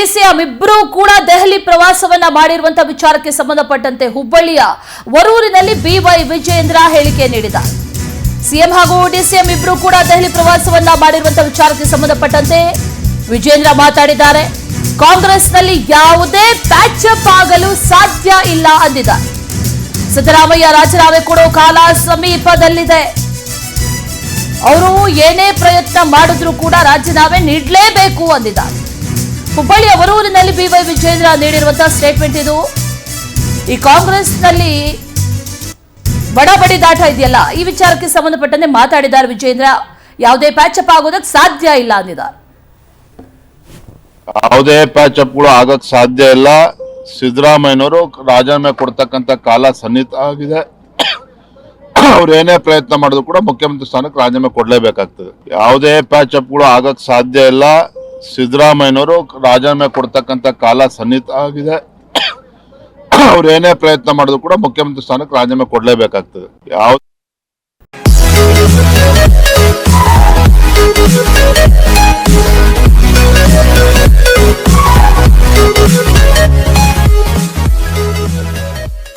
DCM ಇಬ್ಬರೂ ಕೂಡ ದೆಹಲಿ ಪ್ರವಾಸವನ್ನ ಮಾಡಿರುವಂತಹ ವಿಚಾರಕ್ಕೆ ಸಂಬಂಧಪಟ್ಟಂತೆ ಹುಬ್ಬಳ್ಳಿಯ ವರೂರಿನಲ್ಲಿ ಬಿವೈ ವಿಜೇಂದ್ರ ಹೇಳಿಕೆ ನೀಡಿದ್ದಾರೆ. ಸಿಎಂ ಹಾಗೂ ಡಿಸಿಎಂ ಇಬ್ಬರೂ ಕೂಡ ದೆಹಲಿ ಪ್ರವಾಸವನ್ನ ಮಾಡಿರುವಂತಹ ವಿಚಾರಕ್ಕೆ ಸಂಬಂಧಪಟ್ಟಂತೆ ವಿಜೇಂದ್ರ ಮಾತಾಡಿದ್ದಾರೆ. ಕಾಂಗ್ರೆಸ್ನಲ್ಲಿ ಯಾವುದೇ ಪ್ಯಾಚ್ ಅಪ್ ಆಗಲು ಸಾಧ್ಯ ಇಲ್ಲ ಅಂದಿದ್ದಾರೆ. ಸಿದ್ದರಾಮಯ್ಯ ರಾಜೀನಾಮೆ ಕೊಡೋ ಕಾಲ ಸಮೀಪದಲ್ಲಿದೆ. ಅವರು ಏನೇ ಪ್ರಯತ್ನ ಮಾಡಿದ್ರೂ ಕೂಡ ರಾಜೀನಾಮೆ ನೀಡಲೇಬೇಕು ಅಂದಿದ್ದಾರೆ. ಹುಬ್ಬಳ್ಳಿಯ ವರೂರಿನಲ್ಲಿ ಬಿವೈ ವಿಜೇಂದ್ರ ನೀಡಿರುವಂತಹ ಸ್ಟೇಟ್ಮೆಂಟ್ ಇದು. ಈ ಕಾಂಗ್ರೆಸ್ನಲ್ಲಿ ಬಡಾಬಡಿದಾಟ ಇದೆಯಲ್ಲ, ಈ ವಿಚಾರಕ್ಕೆ ಸಂಬಂಧಪಟ್ಟಂತೆ ಮಾತಾಡಿದ್ದಾರೆ ವಿಜೇಂದ್ರ. ಯಾವುದೇ ಪ್ಯಾಚಪ್ ಆಗೋದಕ್ಕೆ ಸಾಧ್ಯ ಇಲ್ಲ ಅಂದಿದ್ದಾರೆ. ಯಾವುದೇ ಪ್ಯಾಚಪ್ಗಳು ಆಗಕ್ ಸಾಧ್ಯ ಇಲ್ಲ. ಸಿದ್ದರಾಮಯ್ಯನವರು ರಾಜೀನಾಮೆ ಕೊಡ್ತಕ್ಕಂಥ ಕಾಲ ಸನ್ನಿಹಿತ ಆಗಿದೆ. ಅವ್ರು ಏನೇ ಪ್ರಯತ್ನ ಮಾಡಿದ್ರು ಕೂಡ ಮುಖ್ಯಮಂತ್ರಿ ಸ್ಥಾನಕ್ಕೆ ರಾಜೀನಾಮೆ ಕೊಡ್ಲೇಬೇಕಾಗ್ತದೆ. ಯಾವುದೇ ಪ್ಯಾಚಪ್ಗಳು ಆಗಕ್ ಸಾಧ್ಯ ಇಲ್ಲ. ಸಿದ್ದರಾಮಯ್ಯನವರು ರಾಜೀನಾಮೆ ಕೊಡ್ತಕ್ಕಂಥ ಕಾಲ ಸನ್ನಿಹಿತ ಆಗಿದೆ. ಅವ್ರು ಏನೇ ಪ್ರಯತ್ನ ಮಾಡಿದ್ರು ಕೂಡ ಮುಖ್ಯಮಂತ್ರಿ ಸ್ಥಾನಕ್ಕೆ ರಾಜೀನಾಮೆ ಕೊಡ್ಲೇಬೇಕಾಗ್ತದೆ.